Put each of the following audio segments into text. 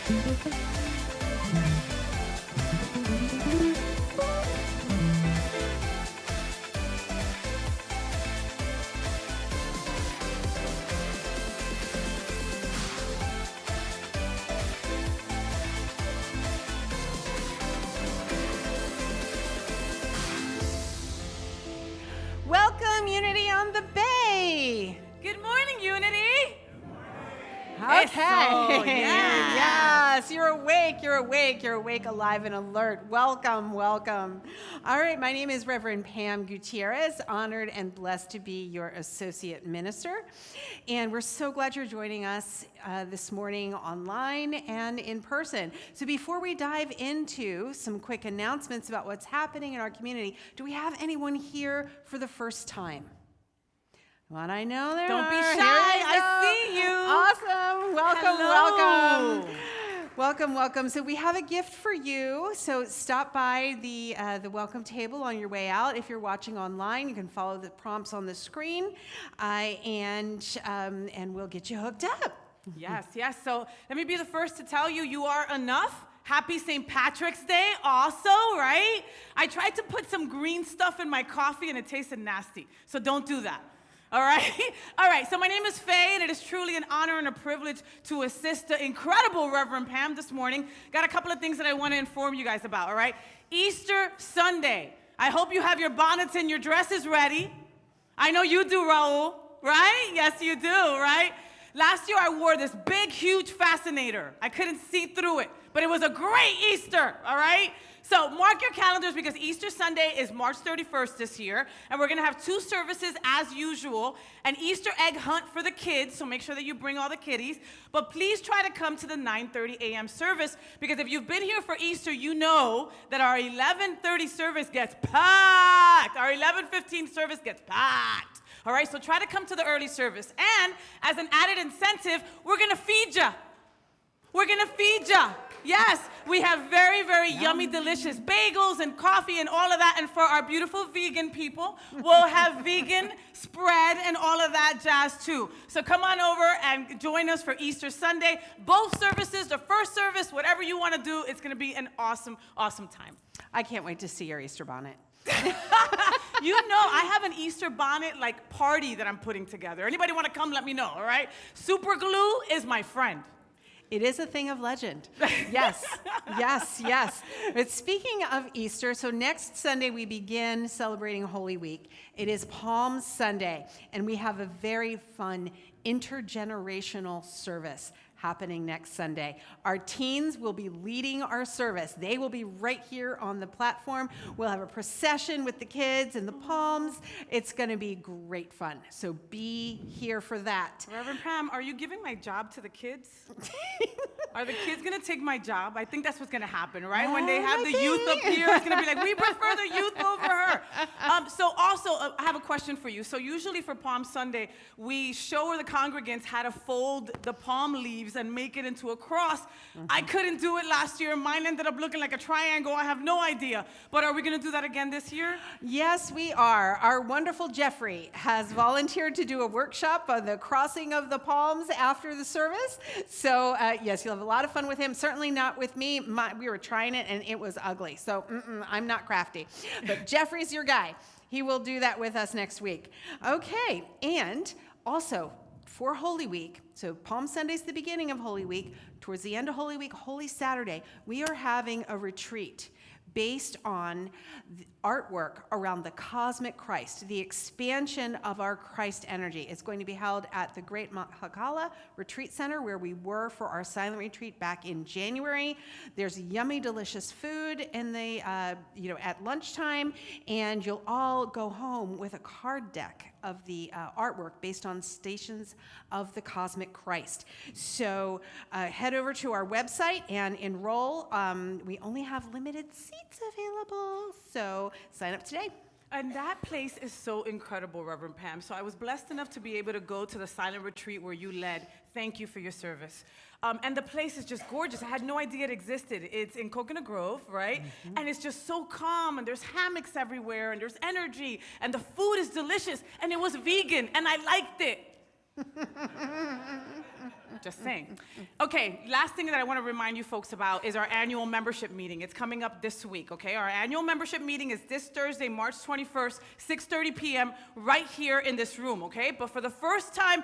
Welcome, Unity on the Bay. Good morning, Unity. Okay. Yeah. Yes, you're awake, alive and alert. Welcome. All right, my name is Rev Pam Gutierrez, honored and blessed to be your associate minister. And we're so glad you're joining us this morning online and in person. So before we dive into some quick announcements about what's happening in our community, do we have anyone here for the first time? Well, I know there Don't are. be shy. I see you. Awesome. Hello. Welcome. So we have a gift for you. So stop by the welcome table on your way out. If you're watching online, you can follow the prompts on the screen, and we'll get you hooked up. Yes. So let me be the first to tell you, you are enough. Happy St. Patrick's Day also, right? I tried to put some green stuff in my coffee and it tasted nasty. So don't do that. All right, so my name is Faye, and it is truly an honor and a privilege to assist the incredible Reverend Pam this morning. Got a couple of things that I want to inform you guys about, all right? Easter Sunday. I hope you have your bonnets and your dresses ready. I know you do, Raul, right? Yes, you do, right? Last year I wore this big, huge fascinator. I couldn't see through it, but it was a great Easter, all right? So mark your calendars because Easter Sunday is March 31st this year, and we're going to have 2 services as usual, an Easter egg hunt for the kids, so make sure that you bring all the kiddies, but please try to come to the 9:30 a.m. service because if you've been here for Easter, you know that our 11:30 service gets packed. Our 11:15 service gets packed. All right, so try to come to the early service. And as an added incentive, we're going to feed you. Yes, we have very, very yummy, delicious bagels and coffee and all of that. And for our beautiful vegan people, we'll have vegan spread and all of that jazz too. So come on over and join us for Easter Sunday. Both services, the first service, whatever you want to do, it's going to be an awesome, awesome time. I can't wait to see your Easter bonnet. You know, I have an Easter bonnet party that I'm putting together. Anybody want to come, let me know, all right? Super glue is my friend. It is a thing of legend. Yes. But speaking of Easter, so next Sunday we begin celebrating Holy Week. It is Palm Sunday, and we have a very fun intergenerational service happening next Sunday. Our teens will be leading our service. They will be right here on the platform. We'll have a procession with the kids and the palms. It's going to be great fun. So be here for that. Reverend Pam, are you giving my job to the kids? Are the kids going to take my job? I think that's what's going to happen, right? When they have the youth up here, it's going to be like, we prefer the youth over her. So also, I have a question for you. So usually for Palm Sunday, we show the congregants how to fold the palm leaves and make it into a cross. I couldn't do it last year. Mine ended up looking like a triangle. I have no idea. But are we going to do that again this year? Yes, we are. Our wonderful Jeffrey has volunteered to do a workshop on the crossing of the palms after the service. So yes, you'll have a lot of fun with him. Certainly not with me. We were trying it and it was ugly. So I'm not crafty. But Jeffrey's your guy. He will do that with us next week. Okay, and also, for Holy Week, so Palm Sunday's the beginning of Holy Week, towards the end of Holy Week, Holy Saturday, we are having a retreat based on the artwork around the cosmic Christ, the expansion of our Christ energy. It's going to be held at the Great Mount Hakala Retreat Center, where we were for our silent retreat back in January. There's yummy, delicious food in the at lunchtime, and you'll all go home with a card deck of the artwork based on stations of the cosmic Christ. So head over to our website and enroll. We only have limited seats available, so sign up today. And that place is so incredible, Reverend Pam. So I was blessed enough to be able to go to the silent retreat where you led. Thank you for your service. And the place is just gorgeous. I had no idea it existed. It's in Coconut Grove, right? Mm-hmm. And it's just so calm, and there's hammocks everywhere, and there's energy, and the food is delicious, and it was vegan, and I liked it. Just saying. Okay, last thing that I want to remind you folks about is our annual membership meeting. It's coming up this week, okay? Our annual membership meeting is this Thursday, March 21st, 6:30 p.m., right here in this room, okay? But for the first time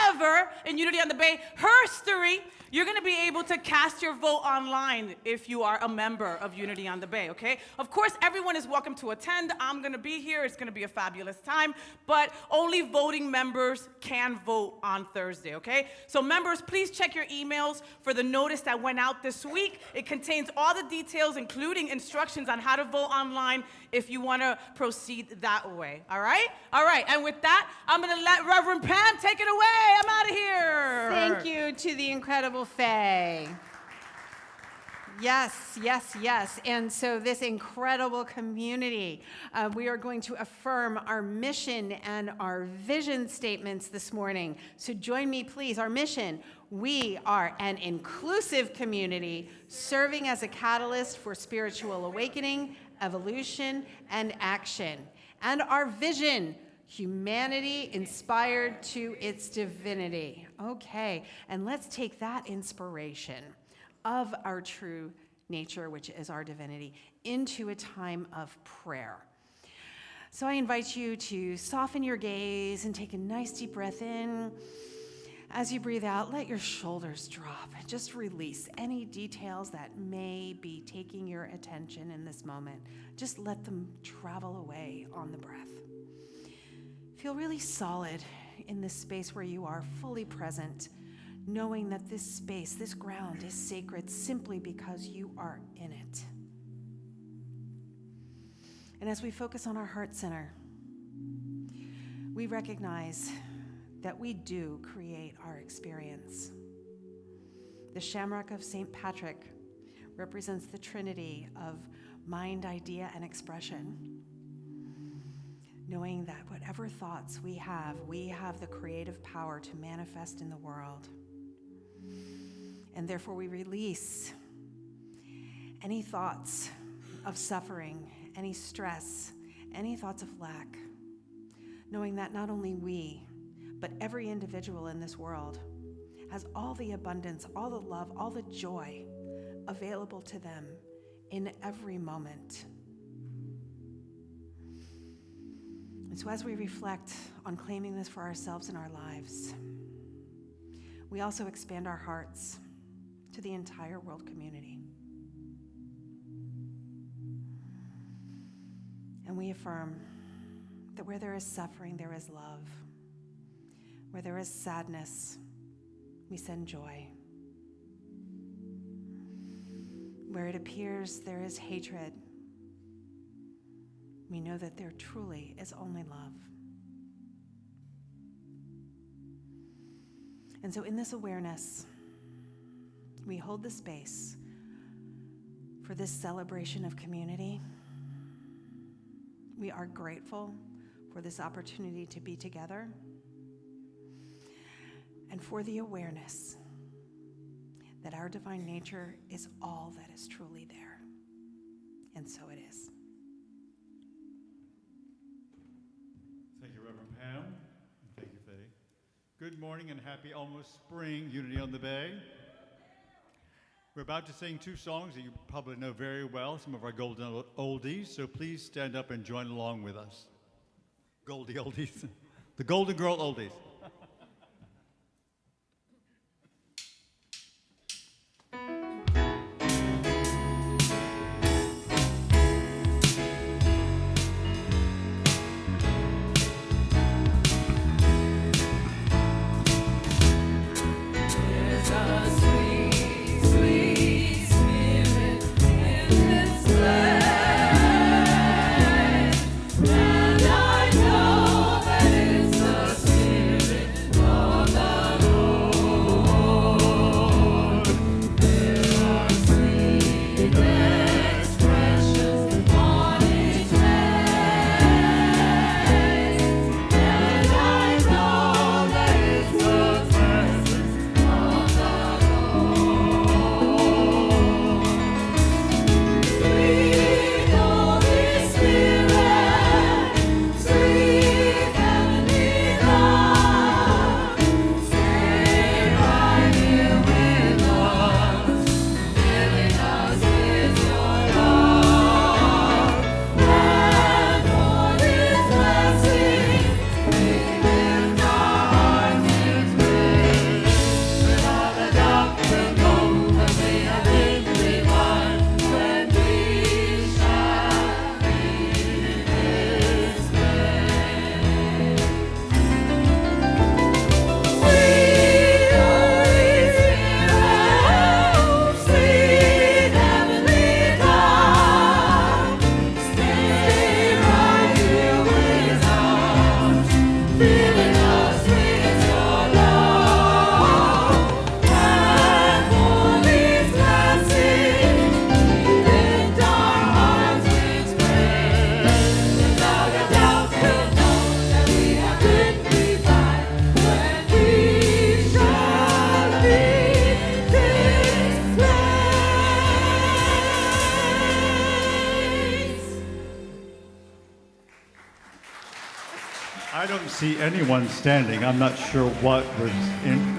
ever in Unity on the Bay history, you're going to be able to cast your vote online if you are a member of Unity on the Bay, okay? Of course, everyone is welcome to attend. I'm going to be here. It's going to be a fabulous time, but only voting members can vote on Thursday, okay? So members, please check your emails for the notice that went out this week. It contains all the details, including instructions on how to vote online if you want to proceed that way, all right? All right, and with that, I'm going to let Rev Pam take it away. I'm out of here. Thank you to the incredible Faye. Yes, yes, yes. And so this incredible community, we are going to affirm our mission and our vision statements this morning. So join me, please. Our mission: we are an inclusive community serving as a catalyst for spiritual awakening, evolution, and action. And our vision: humanity inspired to its divinity. Okay, and let's take that inspiration of our true nature, which is our divinity, into a time of prayer. So I invite you to soften your gaze and take a nice deep breath in. As you breathe out, let your shoulders drop. Just release any details that may be taking your attention in this moment. Just let them travel away on the breath. Feel really solid in this space where you are, fully present, knowing that this space, this ground is sacred simply because you are in it. And as we focus on our heart center, we recognize that we do create our experience. The shamrock of St. Patrick represents the trinity of mind, idea, and expression. Knowing that whatever thoughts we have the creative power to manifest in the world. And therefore we release any thoughts of suffering, any stress, any thoughts of lack, knowing that not only we, but every individual in this world has all the abundance, all the love, all the joy available to them in every moment. And so as we reflect on claiming this for ourselves and our lives, we also expand our hearts to the entire world community. And we affirm that where there is suffering, there is love. Where there is sadness, we send joy. Where it appears there is hatred, we know that there truly is only love. And so in this awareness, we hold the space for this celebration of community. We are grateful for this opportunity to be together and for the awareness that our divine nature is all that is truly there. And so it is. Thank you, Reverend Pam. Thank you, Faye. Good morning and happy almost spring, Unity on the Bay. We're about to sing two songs that you probably know very well, some of our golden oldies, so please stand up and join along with us. Goldie oldies. The Golden Girl oldies. And I know that it's the Spirit. see anyone standing. I'm not sure what was in.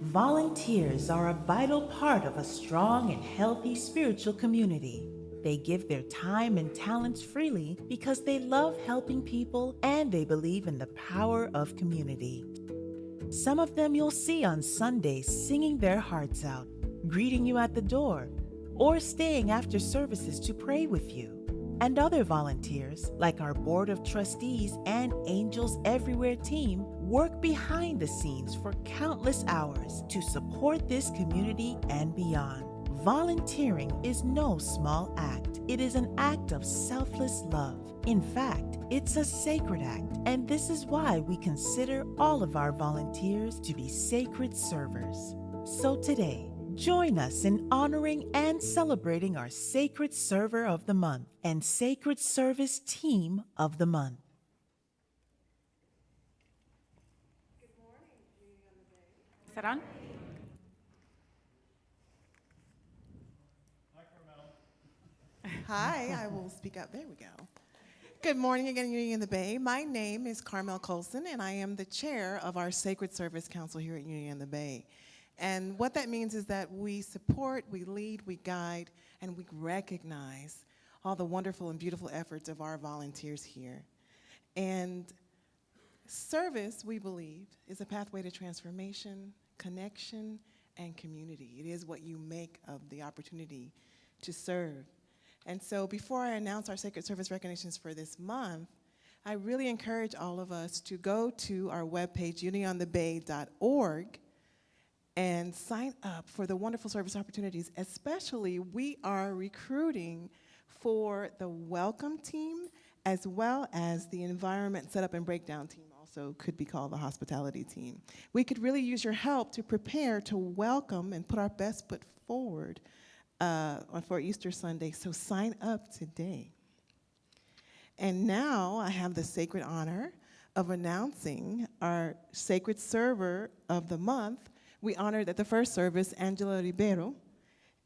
Volunteers are a vital part of a strong and healthy spiritual community. They give their time and talents freely because they love helping people and they believe in the power of community. Some of them you'll see on Sundays singing their hearts out, greeting you at the door, or staying after services to pray with you. And other volunteers, like our Board of Trustees and Angels Everywhere team, work behind the scenes for countless hours to support this community and beyond. Volunteering is no small act. It is an act of selfless love. In fact, it's a sacred act, and this is why we consider all of our volunteers to be sacred servers. So today, join us in honoring and celebrating our Sacred Server of the Month and Sacred Service Team of the Month. Is that on? Hi, I will speak up. There we go. Good morning again, Unity in the Bay. My name is Carmel Colson, and I am the chair of our Sacred Service Council here at Unity in the Bay. And what that means is that we support, we lead, we guide, and we recognize all the wonderful and beautiful efforts of our volunteers here. And service, we believe, is a pathway to transformation, connection, and community. It is what you make of the opportunity to serve. And so before I announce our Sacred Service recognitions for this month, I really encourage all of us to go to our webpage, unityonthebay.org, and sign up for the wonderful service opportunities. Especially, we are recruiting for the welcome team as well as the environment setup and breakdown team, also could be called the hospitality team. We could really use your help to prepare to welcome and put our best foot forward for Easter Sunday, so sign up today. And now I have the sacred honor of announcing our Sacred Server of the Month. We honored at the first service Angela Ribeiro,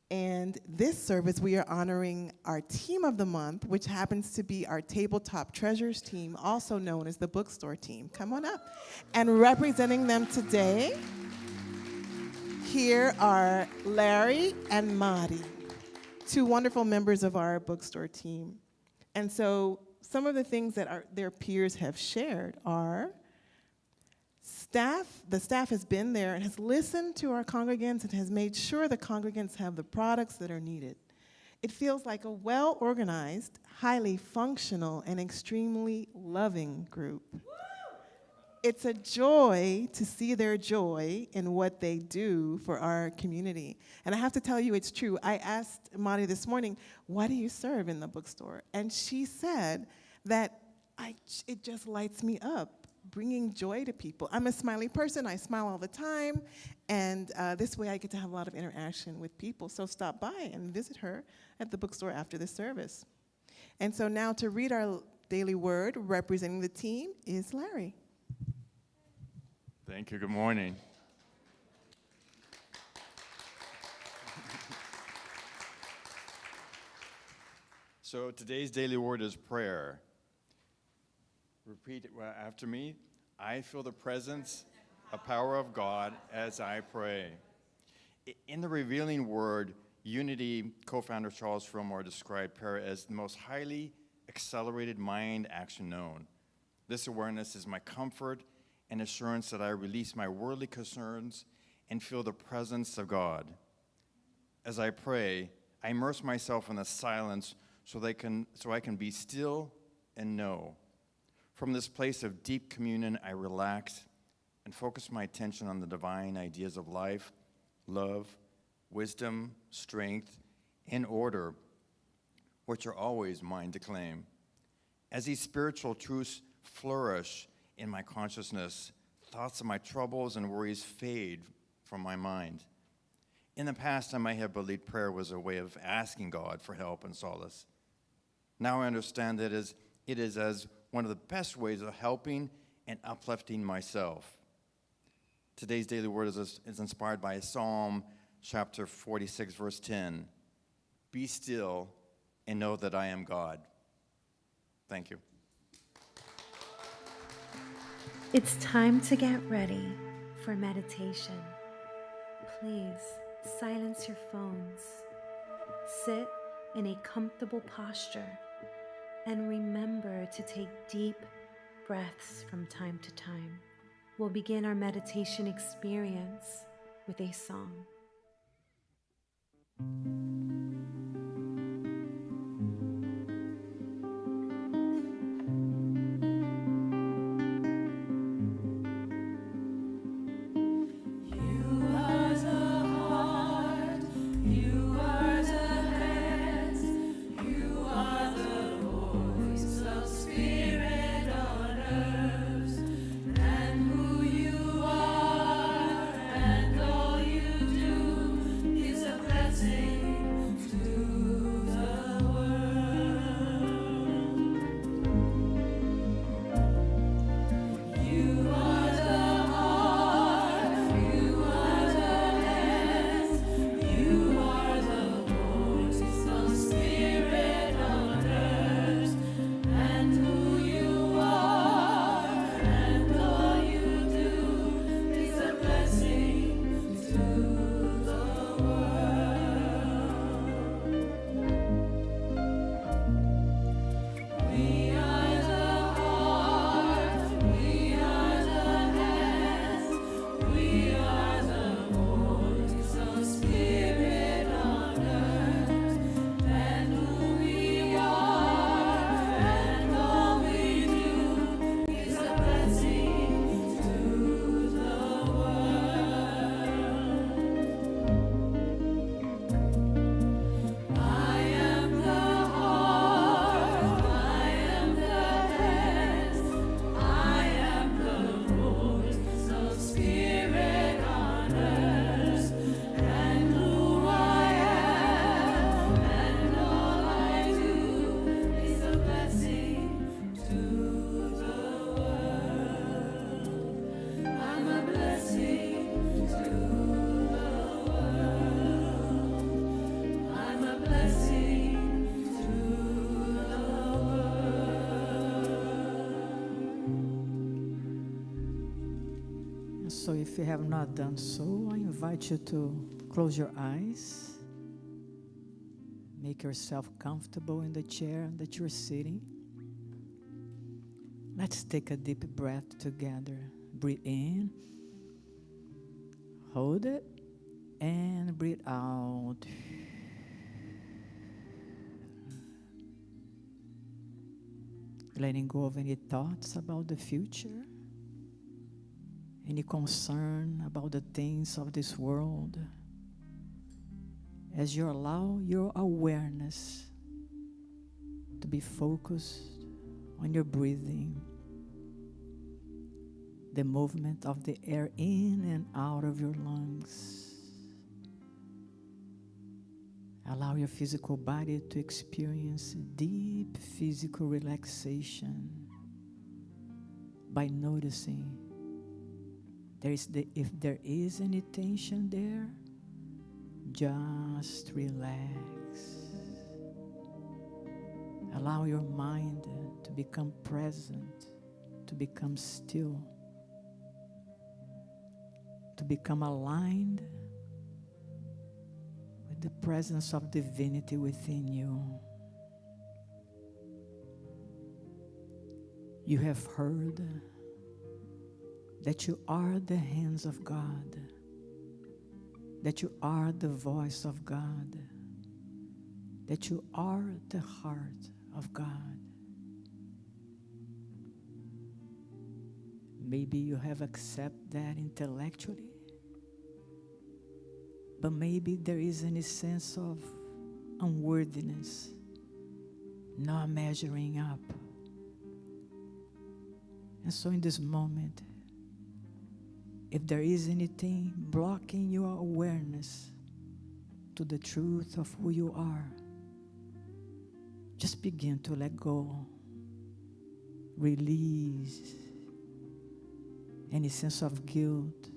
and this service we are honoring our Team of the Month, which happens to be our Tabletop Treasures team, also known as the Bookstore team. Come on up. And representing them today, Here are Larry and Marty, two wonderful members of our bookstore team. And so some of the things that their peers have shared are the staff has been there and has listened to our congregants and has made sure the congregants have the products that are needed. It feels like a well-organized, highly functional, and extremely loving group. It's a joy to see their joy in what they do for our community. And I have to tell you, it's true. I asked Marty this morning, why do you serve in the bookstore? And she said that it just lights me up, bringing joy to people. I'm a smiley person. I smile all the time. And this way I get to have a lot of interaction with people. So stop by and visit her at the bookstore after the service. And so now to read our daily word, representing the team, is Larry. Thank you. Good morning. So today's daily word is prayer. Repeat it after me. I feel the presence, a power of God as I pray. In the revealing word, Unity co-founder Charles Fillmore described prayer as the most highly accelerated mind action known. This awareness is my comfort and assurance that I release my worldly concerns and feel the presence of God. As I pray, I immerse myself in the silence so I can be still and know. From this place of deep communion, I relax and focus my attention on the divine ideas of life, love, wisdom, strength, and order, which are always mine to claim. As these spiritual truths flourish in my consciousness, thoughts of my troubles and worries fade from my mind. In the past, I might have believed prayer was a way of asking God for help and solace. Now I understand that it is as one of the best ways of helping and uplifting myself. Today's daily word is inspired by Psalm chapter 46, verse 10. Be still and know that I am God. Thank you. It's time to get ready for meditation. Please silence your phones. Sit in a comfortable posture and remember to take deep breaths from time to time. We'll begin our meditation experience with a song. So if you have not done so, I invite you to close your eyes. Make yourself comfortable in the chair that you're sitting. Let's take a deep breath together. Breathe in, hold it, and breathe out. Letting go of any thoughts about the future, any concern about the things of this world, as you allow your awareness to be focused on your breathing, the movement of the air in and out of your lungs. Allow your physical body to experience deep physical relaxation by noticing if there is any tension there, just relax. Allow your mind to become present, to become still, to become aligned with the presence of divinity within you. You have heard that you are the hands of God, that you are the voice of God, that you are the heart of God. Maybe you have accepted that intellectually, but maybe there is any sense of unworthiness, not measuring up. And so in this moment, if there is anything blocking your awareness to the truth of who you are, just begin to let go. Release any sense of guilt,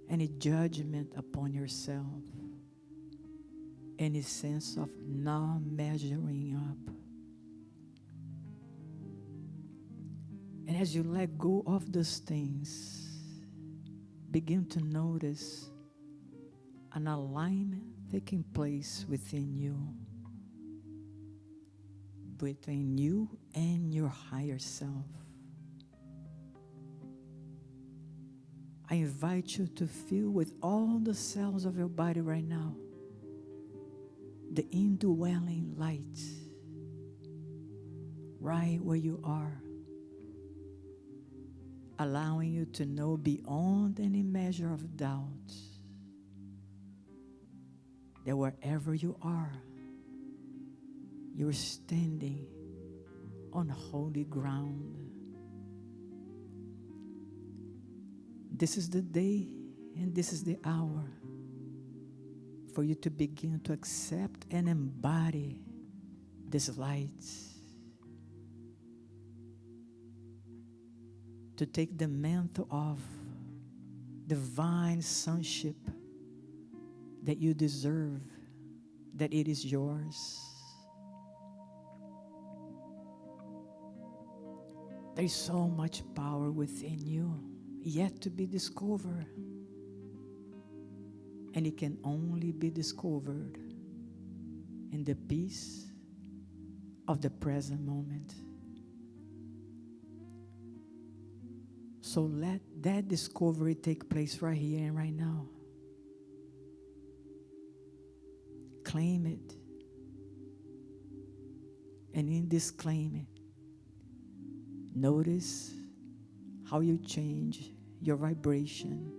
any judgment upon yourself, any sense of not measuring up. And as you let go of those things, begin to notice an alignment taking place within you, between you and your higher self. I invite you to feel with all the cells of your body right now the indwelling light right where you are, allowing you to know beyond any measure of doubt that wherever you are, you're standing on holy ground. This is the day and this is the hour for you to begin to accept and embody this light, to take the mantle of divine sonship that you deserve, that it is yours. There is so much power within you yet to be discovered, and it can only be discovered in the peace of the present moment. So let that discovery take place right here and right now. Claim it. And in this claiming, notice how you change your vibration.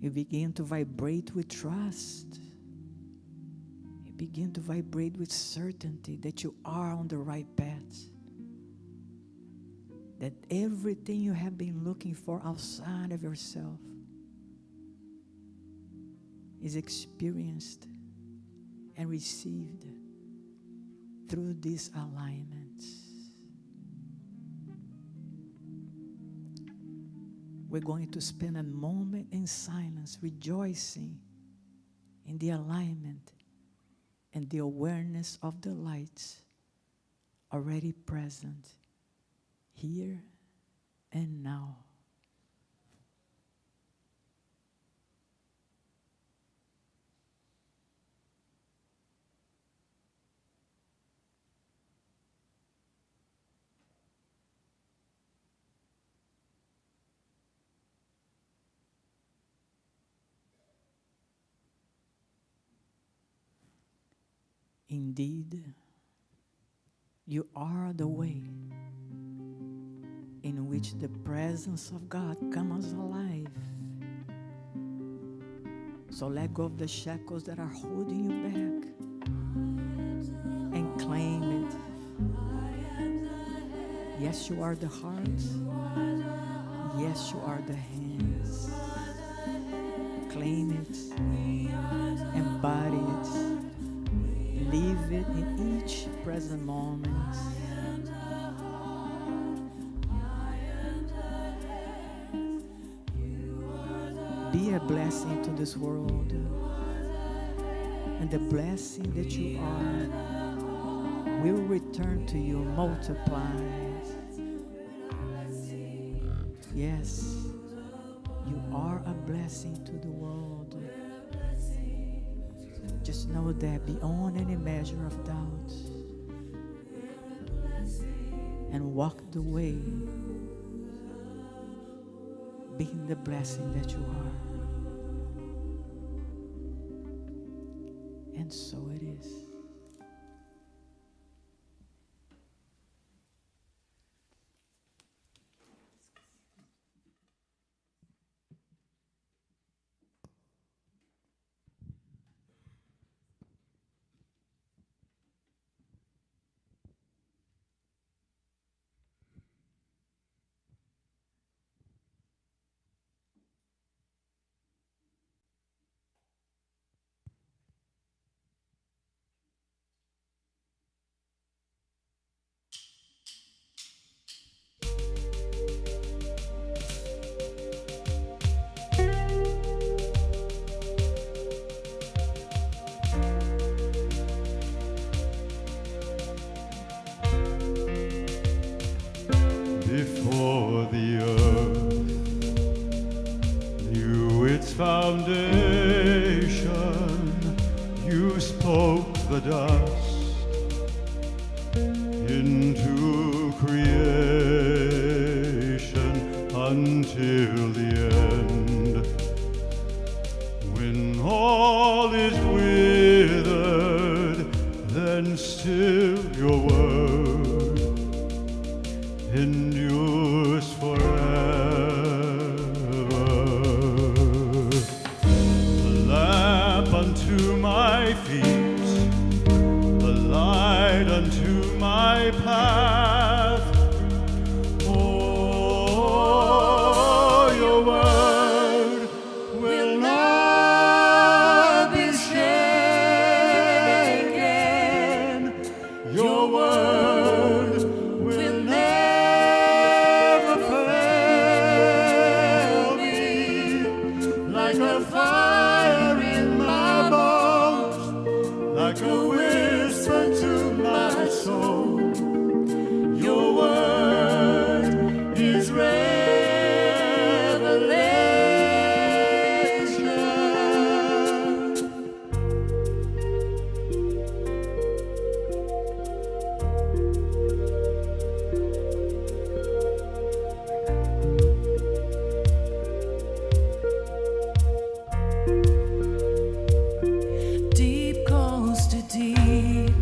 You begin to vibrate with trust. You begin to vibrate with certainty that you are on the right path. That everything you have been looking for outside of yourself is experienced and received through these alignments. We're going to spend a moment in silence, rejoicing in the alignment and the awareness of the lights already present here and now. Indeed, you are the way in which the presence of God comes alive. So let go of the shackles that are holding you back and claim it. Yes, you are the heart. Yes, you are the hands. Claim it. Embody it. Live it in each present moment. Be a blessing to this world. And the blessing that you are will return to you multiplied. Yes, you are a blessing to the world. Just know that beyond any measure of doubt, and walk the way, being the blessing that you are. And so it is. Before the earth knew its foundation, you spoke the dust into creation until the end. When all is withered, then still your word endures forever. A lamp unto my feet, a light unto my path. Oh, your word will not be shaken. Your word will never fail me. Like a fire in my bones, like a whisper to my soul. Your word is revelation. Deep calls to deep,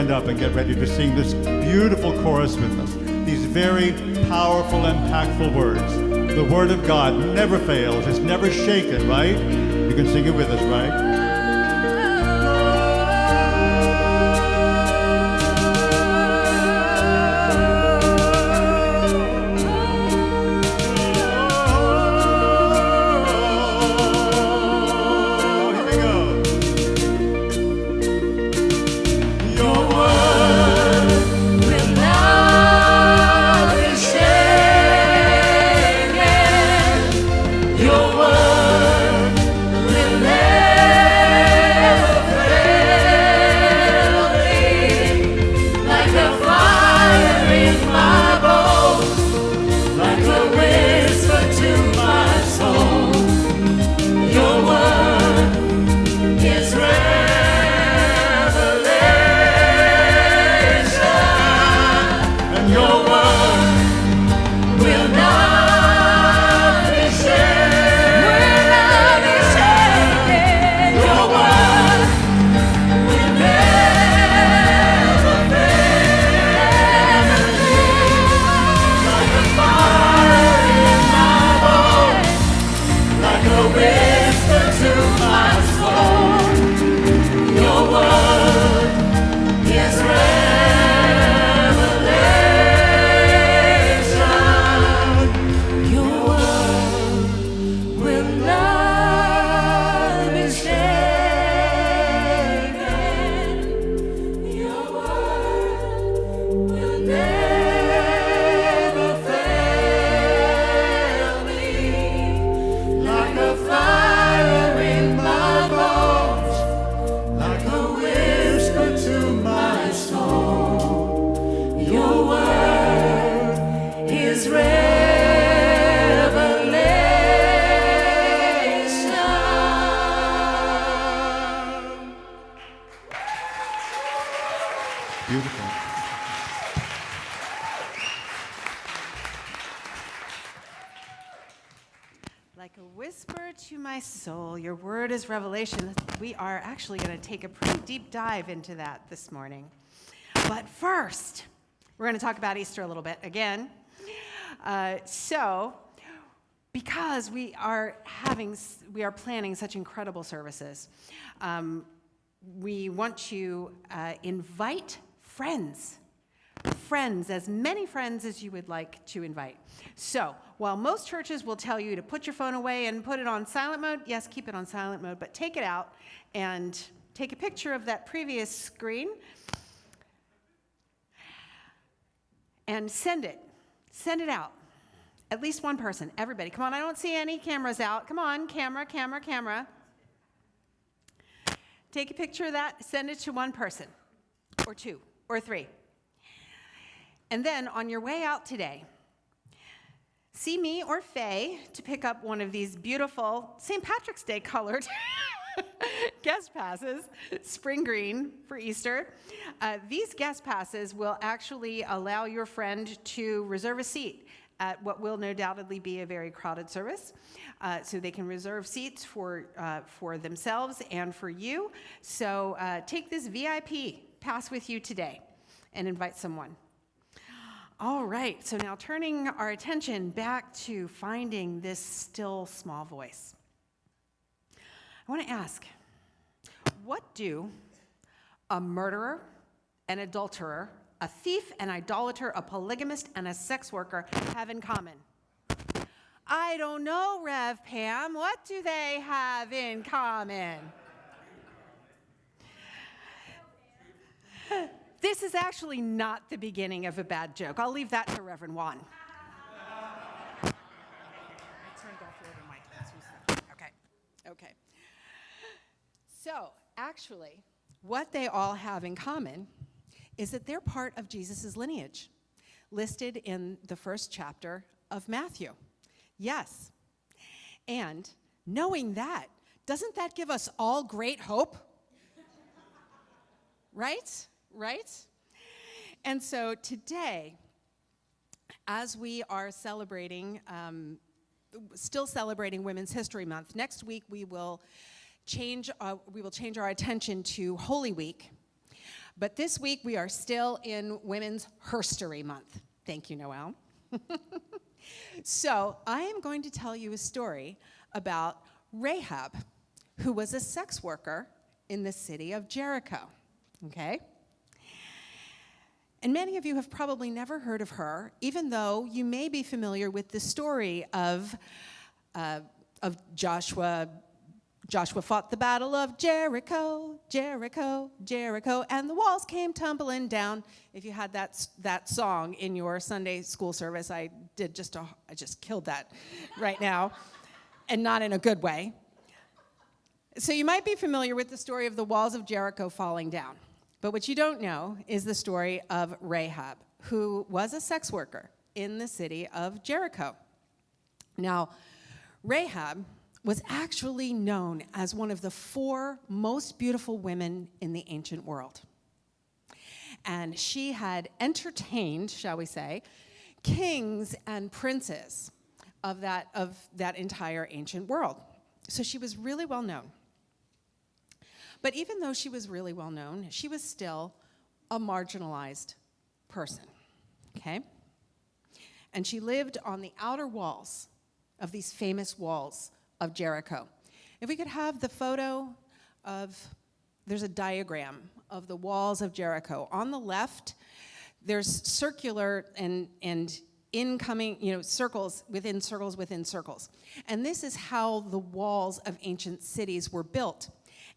stand up and get ready to sing this beautiful chorus with us. These very powerful, impactful words. The Word of God never fails. It's never shaken, right? You can sing it with us, right? Beautiful. Like a whisper to my soul, your word is revelation. We are actually going to take a pretty deep dive into that this morning. But first, we're going to talk about Easter a little bit again. Because we are planning such incredible services, we want to invite friends, as many friends as you would like to invite. So while most churches will tell you to put your phone away and put it on silent mode, yes, keep it on silent mode, but take it out and take a picture of that previous screen and send it out. At least one person, everybody. Come on, I don't see any cameras out. Come on, camera. Take a picture of that, send it to one person, or two, or three. And then on your way out today, see me or Faye to pick up one of these beautiful St. Patrick's Day colored guest passes, spring green for Easter. These guest passes will actually allow your friend to reserve a seat at what will no doubtedly be a very crowded service. So they can reserve seats for themselves and for you. So take this VIP pass with you today and invite someone. All right, so now turning our attention back to finding this still small voice. I want to ask, what do a murderer, an adulterer, a thief, an idolater, a polygamist, and a sex worker have in common? I don't know, Rev Pam. What do they have in common? This is actually not the beginning of a bad joke. I'll leave that to Reverend Juan. Okay. So, actually, what they all have in common is that they're part of Jesus' lineage, listed in the first chapter of Matthew. Yes. And knowing that, doesn't that give us all great hope? Right? And so today, as we are celebrating, still celebrating Women's History Month, next week we will change our attention to Holy Week. But this week we are still in Women's Herstory Month. Thank you, Noelle. So I am going to tell you a story about Rahab, who was a sex worker in the city of Jericho. Okay? And many of you have probably never heard of her, even though you may be familiar with the story of Joshua. Joshua fought the battle of Jericho, Jericho, Jericho, and the walls came tumbling down. If you had that song in your Sunday school service, I just killed that right now, and not in a good way. So you might be familiar with the story of the walls of Jericho falling down. But what you don't know is the story of Rahab, who was a sex worker in the city of Jericho. Now, Rahab was actually known as one of the 4 most beautiful women in the ancient world. And she had entertained, shall we say, kings and princes of that entire ancient world. So she was really well known. But even though she was really well known, she was still a marginalized person, okay? And she lived on the outer walls of these famous walls of Jericho. If we could have the photo there's a diagram of the walls of Jericho. On the left, there's circular and incoming, circles within circles within circles. And this is how the walls of ancient cities were built.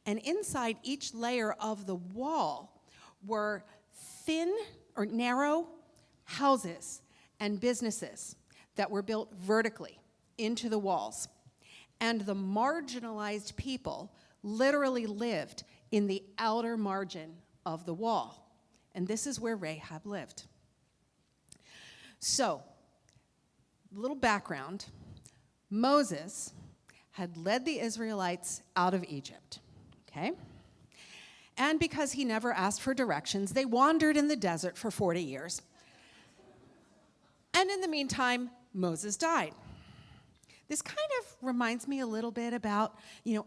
And inside each layer of the wall were thin or narrow houses and businesses that were built vertically into the walls. And the marginalized people literally lived in the outer margin of the wall. And this is where Rahab lived. So, little background. Moses had led the Israelites out of Egypt. Okay? And because he never asked for directions, they wandered in the desert for 40 years. And in the meantime, Moses died. This kind of reminds me a little bit about,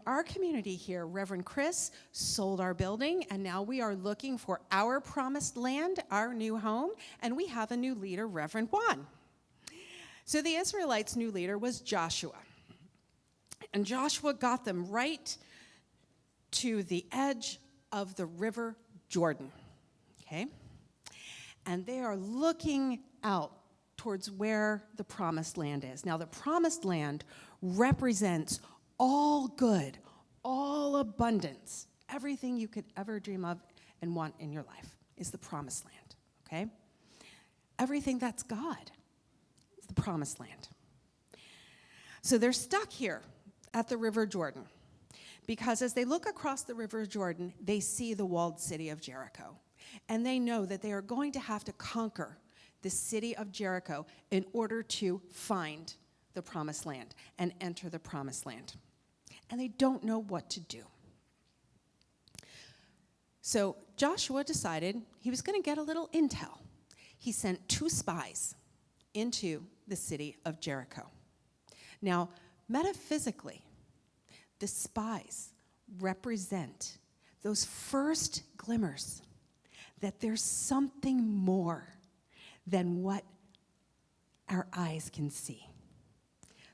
our community here. Reverend Chris sold our building, and now we are looking for our promised land, our new home, and we have a new leader, Reverend Juan. So the Israelites' new leader was Joshua. And Joshua got them right to the edge of the river Jordan, okay? And they are looking out towards where the promised land is. Now, the promised land represents all good, all abundance. Everything you could ever dream of and want in your life is the promised land, okay? Everything that's God is the promised land. So they're stuck here at the river Jordan because as they look across the river Jordan, they see the walled city of Jericho. And they know that they are going to have to conquer the city of Jericho in order to find the promised land and enter the promised land. And they don't know what to do. So Joshua decided he was going to get a little intel. He sent 2 spies into the city of Jericho. Now, metaphysically, the spies represent those first glimmers that there's something more than what our eyes can see.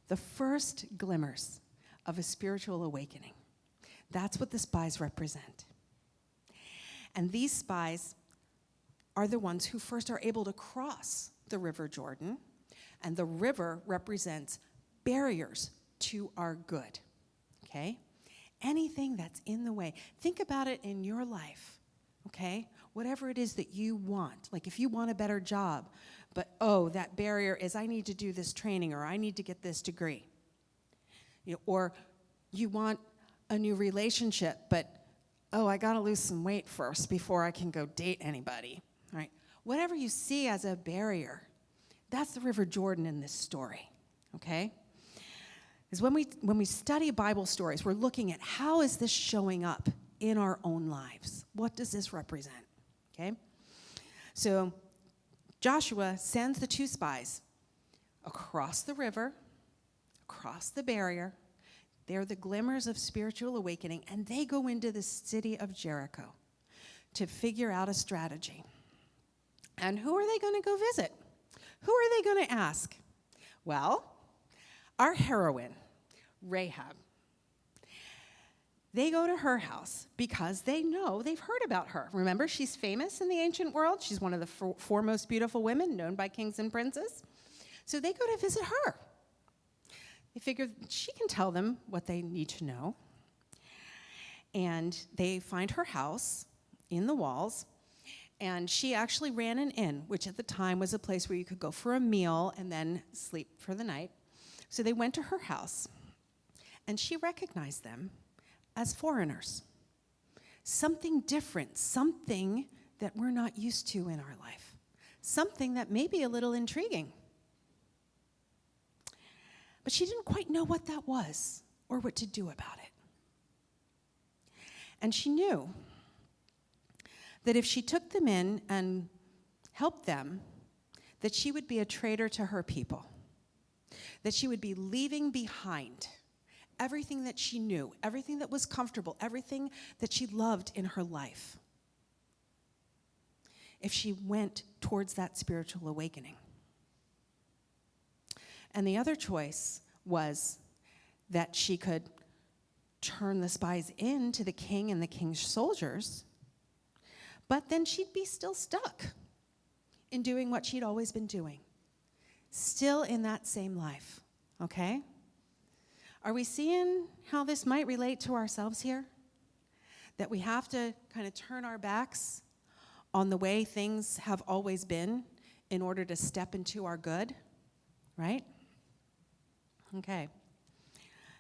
The first glimmers of a spiritual awakening. That's what the spies represent. And these spies are the ones who first are able to cross the river Jordan, and the river represents barriers to our good, okay? Anything that's in the way. Think about it in your life, okay? Whatever it is that you want, like if you want a better job, but that barrier is I need to do this training or I need to get this degree. Or you want a new relationship, but I got to lose some weight first before I can go date anybody, right? Whatever you see as a barrier, that's the River Jordan in this story, okay? Is when we study Bible stories, we're looking at how is this showing up in our own lives? What does this represent? Okay? So Joshua sends the 2 spies across the river, across the barrier. They're the glimmers of spiritual awakening, and they go into the city of Jericho to figure out a strategy. And who are they going to go visit? Who are they going to ask? Well, our heroine, Rahab. They go to her house because they've heard about her. Remember, she's famous in the ancient world. She's one of the four most beautiful women known by kings and princes. So they go to visit her. They figure she can tell them what they need to know. And they find her house in the walls. And she actually ran an inn, which at the time was a place where you could go for a meal and then sleep for the night. So they went to her house. And she recognized them as foreigners. Something different, something that we're not used to in our life, something that may be a little intriguing. But she didn't quite know what that was or what to do about it. And she knew that if she took them in and helped them, that she would be a traitor to her people, that she would be leaving behind everything that she knew, everything that was comfortable, everything that she loved in her life, if she went towards that spiritual awakening. And the other choice was that she could turn the spies in to the king and the king's soldiers, but then she'd be still stuck in doing what she'd always been doing, still in that same life, okay? Are we seeing how this might relate to ourselves here? That we have to kind of turn our backs on the way things have always been in order to step into our good, right? Okay.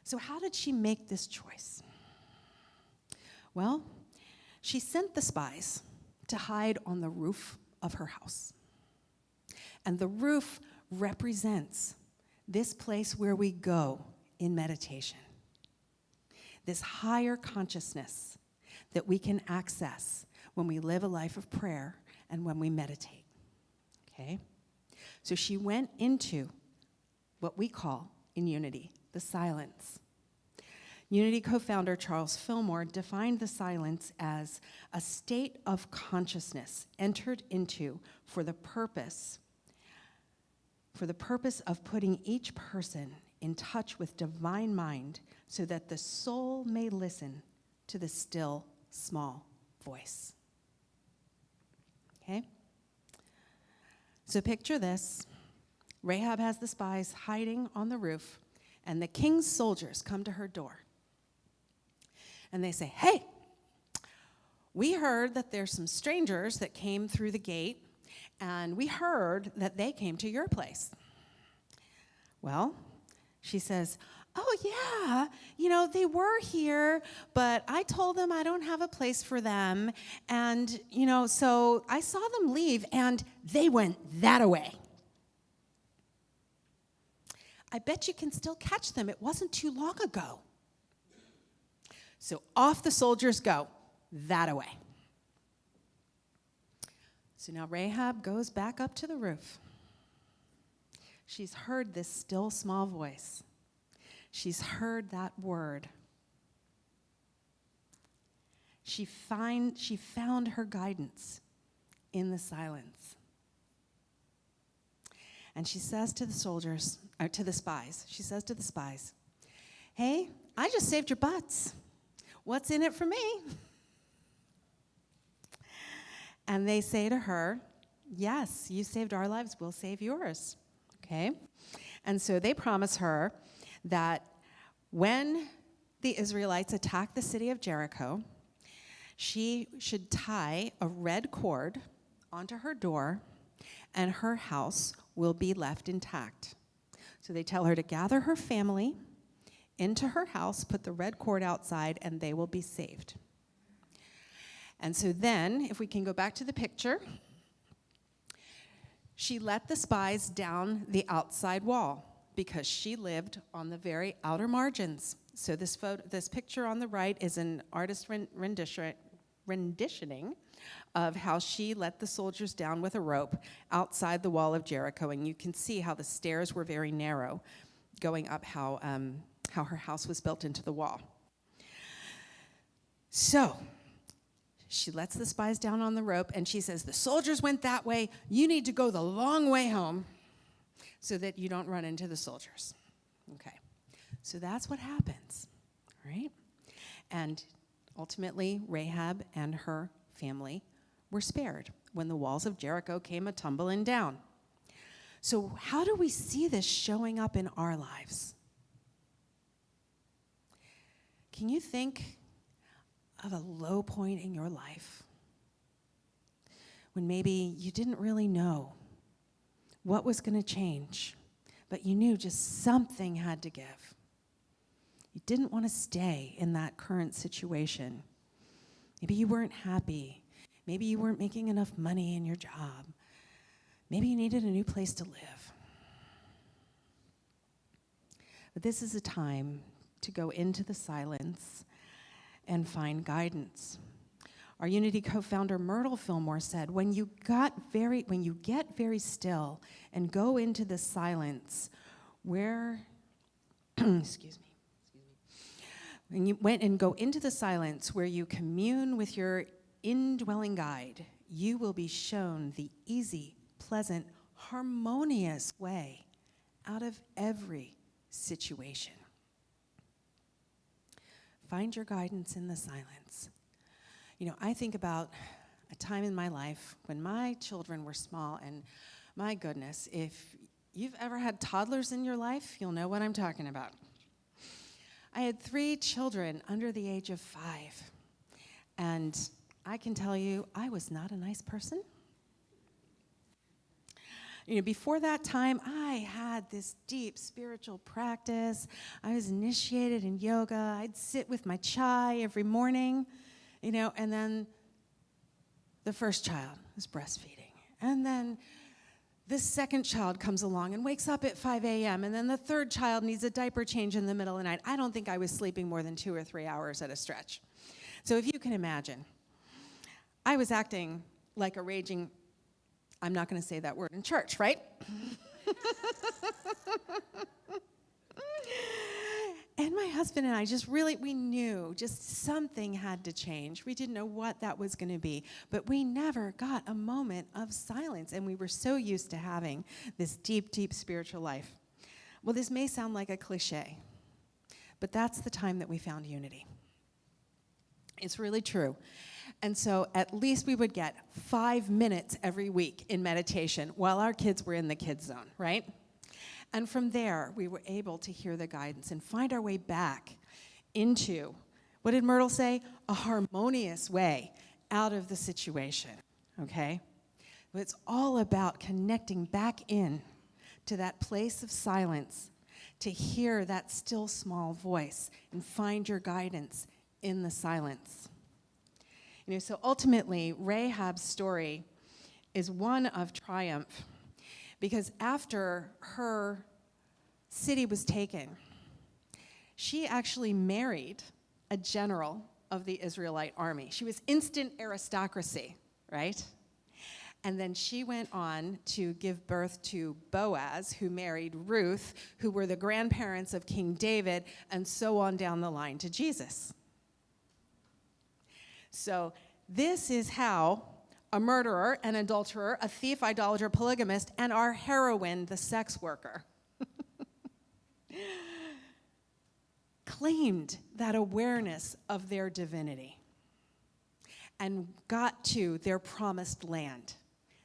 So how did she make this choice? Well, she sent the spies to hide on the roof of her house. And the roof represents this place where we go in meditation, this higher consciousness that we can access when we live a life of prayer and when we meditate, okay? So she went into what we call in Unity, the silence. Unity co-founder Charles Fillmore defined the silence as a state of consciousness entered into for the purpose of putting each person in touch with divine mind so that the soul may listen to the still, small voice. Okay? So picture this. Rahab has the spies hiding on the roof, and the king's soldiers come to her door. And they say, "Hey, we heard that there's some strangers that came through the gate, and we heard that they came to your place." Well, she says, "Oh, yeah, they were here, but I told them I don't have a place for them. And, so I saw them leave, and they went that-a-way. I bet you can still catch them. It wasn't too long ago." So off the soldiers go, that-a-way. So now Rahab goes back up to the roof. She's heard this still small voice. She's heard that word. She found her guidance in the silence. And she says to the soldiers, or to the spies, "Hey, I just saved your butts. What's in it for me?" And they say to her, "Yes, you saved our lives, we'll save yours." Okay? And so they promise her that when the Israelites attack the city of Jericho, she should tie a red cord onto her door, and her house will be left intact. So they tell her to gather her family into her house, put the red cord outside, and they will be saved. And so then, if we can go back to the picture, she let the spies down the outside wall because she lived on the very outer margins. So this picture on the right is an artist's renditioning of how she let the soldiers down with a rope outside the wall of Jericho. And you can see how the stairs were very narrow going up how her house was built into the wall. So She lets the spies down on the rope, and she says, the soldiers went that way. You need to go the long way home so that you don't run into the soldiers. Okay, so that's what happens, right? And ultimately, Rahab and her family were spared when the walls of Jericho came a-tumbling down. So how do we see this showing up in our lives? Can you think of a low point in your life when maybe you didn't really know what was going to change, but you knew just something had to give? You didn't want to stay in that current situation. Maybe you weren't happy. Maybe you weren't making enough money in your job. Maybe you needed a new place to live. But this is a time to go into the silence and find guidance. Our Unity co-founder Myrtle Fillmore said, when you get very still and go into the silence where, excuse me, when you went and go into the silence where you commune with your indwelling guide, you will be shown the easy, pleasant, harmonious way out of every situation. Find your guidance in the silence. You know, I think about a time in my life when my children were small, and my goodness, if you've ever had toddlers in your life, you'll know what I'm talking about. I had 3 children under the age of 5, and I can tell you, I was not a nice person. You know, before that time, I had this deep spiritual practice. I was initiated in yoga. I'd sit with my chai every morning, you know, and then the first child was breastfeeding. And then this second child comes along and wakes up at 5 a.m., and then the third child needs a diaper change in the middle of the night. I don't think I was sleeping more than 2 or 3 hours at a stretch. So if you can imagine, I was acting like a raging, I'm not going to say that word in church, right? And my husband and I just really, we knew just something had to change. We didn't know what that was going to be, but we never got a moment of silence, and we were so used to having this deep, deep spiritual life. Well, this may sound like a cliche, but that's the time that we found unity. It's really true. And so at least we would get 5 minutes every week in meditation while our kids were in the kids zone, right? And from there, we were able to hear the guidance and find our way back into, what did Myrtle say? A harmonious way out of the situation, okay? But it's all about connecting back in to that place of silence to hear that still small voice and find your guidance in the silence. You know, so ultimately, Rahab's story is one of triumph, because after her city was taken, she actually married a general of the Israelite army. She was instant aristocracy, right? And then she went on to give birth to Boaz, who married Ruth, who were the grandparents of King David, and so on down the line to Jesus. So this is how a murderer, an adulterer, a thief, idolater, polygamist, and our heroine, the sex worker, claimed that awareness of their divinity and got to their promised land,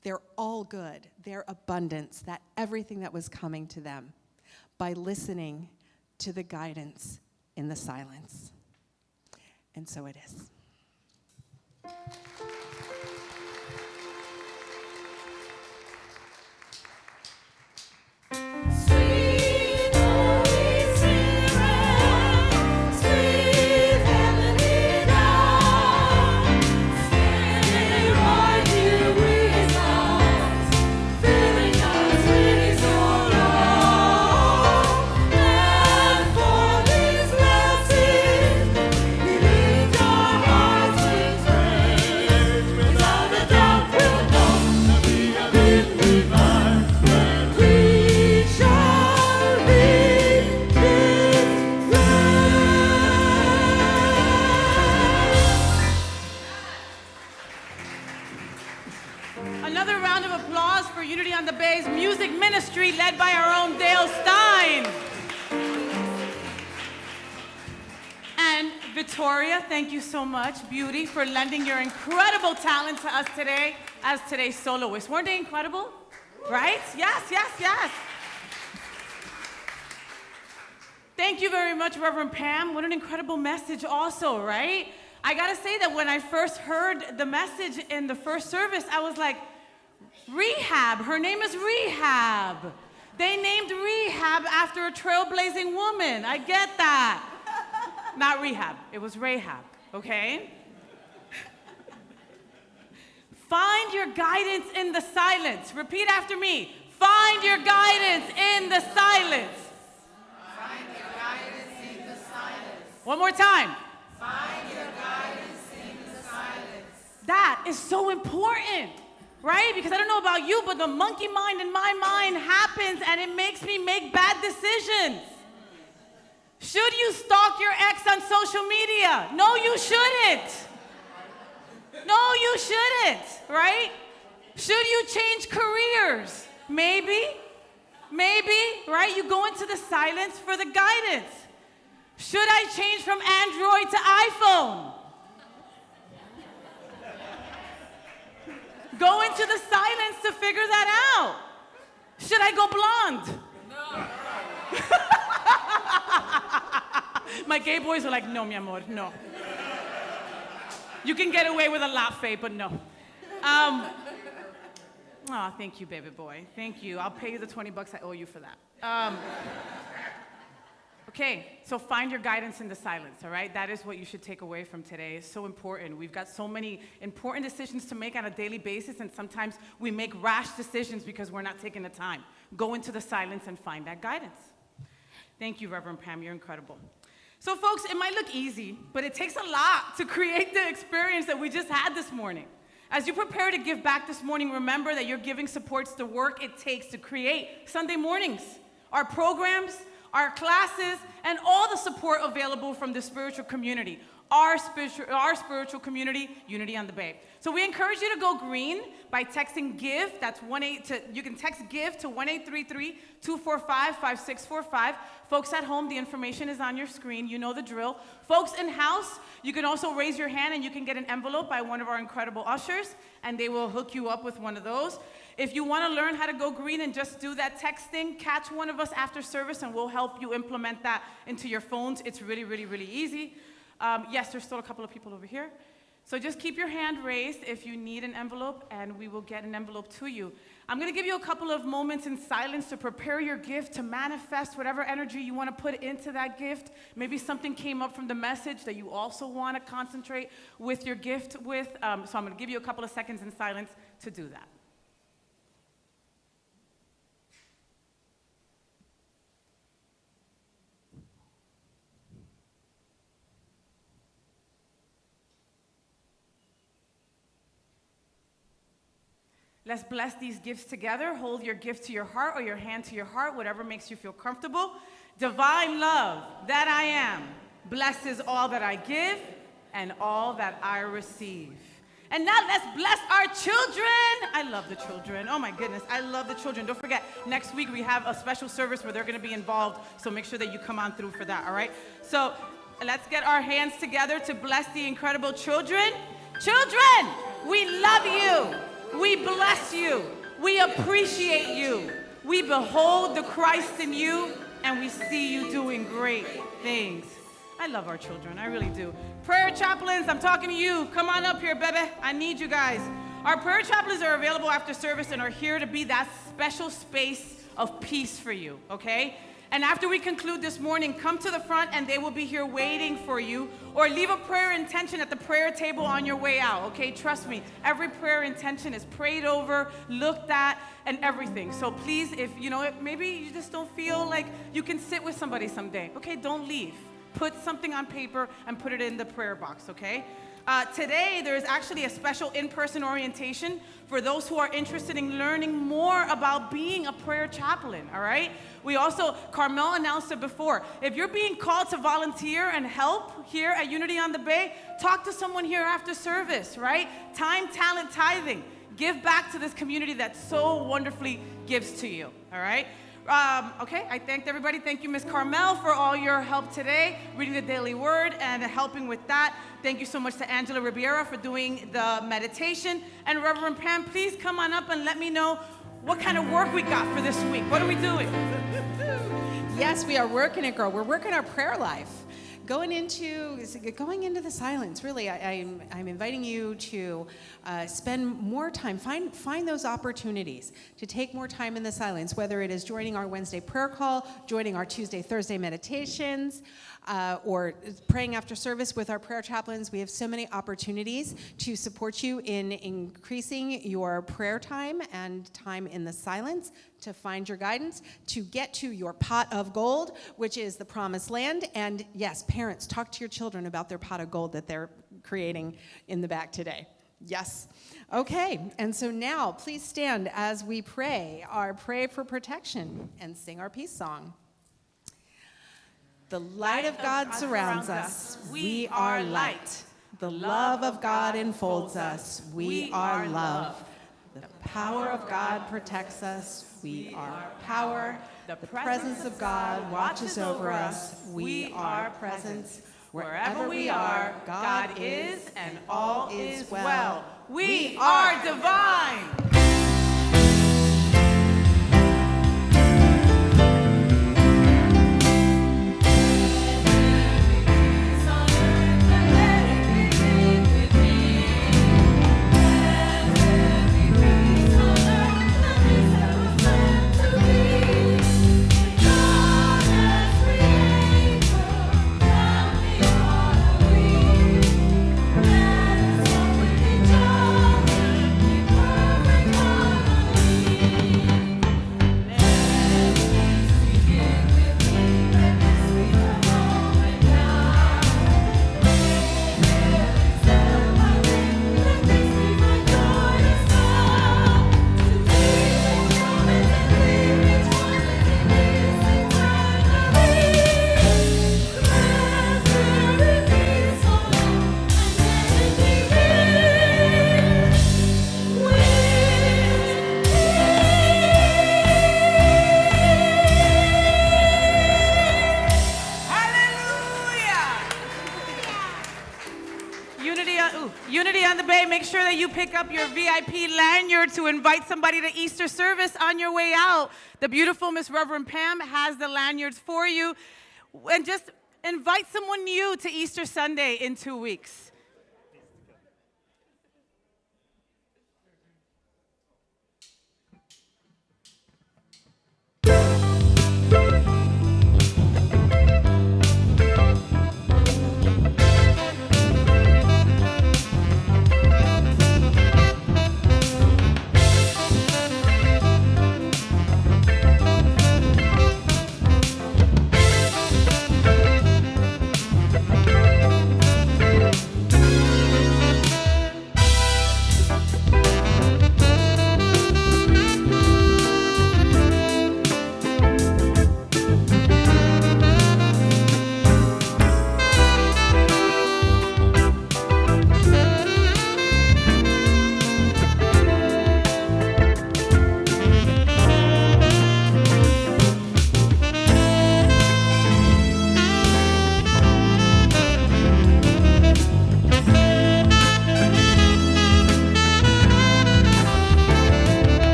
their all good, their abundance, that everything that was coming to them by listening to the guidance in the silence. And so it is. Victoria, thank you so much, beauty, for lending your incredible talent to us today as today's soloist. Weren't they incredible? Right? Yes, yes, yes. Thank you very much, Rev Pam. What an incredible message also, right? I gotta say that when I first heard the message in the first service, I was like, Rahab, her name is Rahab. They named Rahab after a trailblazing woman. I get that. Not Rehab, it was Rahab, okay? Find your guidance in the silence. Repeat after me. Find your guidance in the silence. Find your guidance in the silence. One more time. Find your guidance in the silence. That is so important, right? Because I don't know about you, but the monkey mind in my mind happens and it makes me make bad decisions. Should you stalk your ex on social media? No, you shouldn't. No, you shouldn't, right? Should you change careers? Maybe, right? You go into the silence for the guidance. Should I change from Android to iPhone? Go into the silence to figure that out. Should I go blonde? No. My gay boys are like, no, mi amor, no. You can get away with a latte, but no. Oh, thank you, baby boy. Thank you. I'll pay you the $20 I owe you for that. Okay, so find your guidance in the silence, all right? That is what you should take away from today. It's so important. We've got so many important decisions to make on a daily basis, and sometimes we make rash decisions because we're not taking the time. Go into the silence and find that guidance. Thank you, Reverend Pam. You're incredible. So, folks, it might look easy, but it takes a lot to create the experience that we just had this morning. As you prepare to give back this morning, remember that your giving supports the work it takes to create Sunday mornings, our programs, our classes, and all the support available from the spiritual community, our spiritual community, Unity on the Bay. So we encourage you to go green by texting GIVE. You can text GIVE to 1-833-245-5645. Folks at home, the information is on your screen. You know the drill. Folks in-house, you can also raise your hand and you can get an envelope by one of our incredible ushers, and they will hook you up with one of those. If you want to learn how to go green and just do that texting, catch one of us after service and we'll help you implement that into your phones. It's really, really, really easy. Yes, there's still a couple of people over here. So just keep your hand raised if you need an envelope, and we will get an envelope to you. I'm going to give you a couple of moments in silence to prepare your gift, to manifest whatever energy you want to put into that gift. Maybe something came up from the message that you also want to concentrate with your gift with. So I'm going to give you a couple of seconds in silence to do that. Let's bless these gifts together. Hold your gift to your heart or your hand to your heart, whatever makes you feel comfortable. Divine love that I am blesses all that I give and all that I receive. And now let's bless our children. I love the children. Oh my goodness, I love the children. Don't forget, next week we have a special service where they're going to be involved, so make sure that you come on through for that, all right? So let's get our hands together to bless the incredible children. Children, we love you. We bless you. We appreciate you. We behold the Christ in you, and we see you doing great things. I love our children. I really do. Prayer chaplains, I'm talking to you. Come on up here, baby. I need you guys. Our prayer chaplains are available after service and are here to be that special space of peace for you, okay? And after we conclude this morning, come to the front and they will be here waiting for you, or leave a prayer intention at the prayer table on your way out, okay? Trust me, every prayer intention is prayed over, looked at, and everything. So please, if maybe you just don't feel like you can sit with somebody someday, okay, don't leave. Put something on paper and put it in the prayer box, okay? Today, there is actually a special in-person orientation for those who are interested in learning more about being a prayer chaplain, all right? We also, Carmel announced it before, if you're being called to volunteer and help here at Unity on the Bay, talk to someone here after service, right? Time, talent, tithing. Give back to this community that so wonderfully gives to you, all right? Okay, I thanked everybody. Thank you, Ms. Carmel, for all your help today, reading the daily word and helping with that. Thank you so much to Angela Ribeira for doing the meditation. And Reverend Pam, please come on up and let me know what kind of work we got for this week. What are we doing? Yes, we are working it, girl. We're working our prayer life. Going into the silence, really, I'm inviting you to spend more time, find those opportunities to take more time in the silence, whether it is joining our Wednesday prayer call, joining our Tuesday, Thursday meditations, or praying after service with our prayer chaplains. We have so many opportunities to support you in increasing your prayer time and time in the silence, to find your guidance, to get to your pot of gold, which is the promised land. And yes, parents, talk to your children about their pot of gold that they're creating in the back today. Yes. Okay, and so now please stand as we pray our pray for protection and sing our peace song. The light of God surrounds us. We are light. The love of God enfolds us. We are love. The power of God protects us. We are power. The presence of God watches over us. We are presence. Wherever we are, God is, and all is well. We are divine. Unity on the Bay, make sure that you pick up your VIP lanyard to invite somebody to Easter service on your way out. The beautiful Miss Reverend Pam has the lanyards for you. And just invite someone new to Easter Sunday in 2 weeks.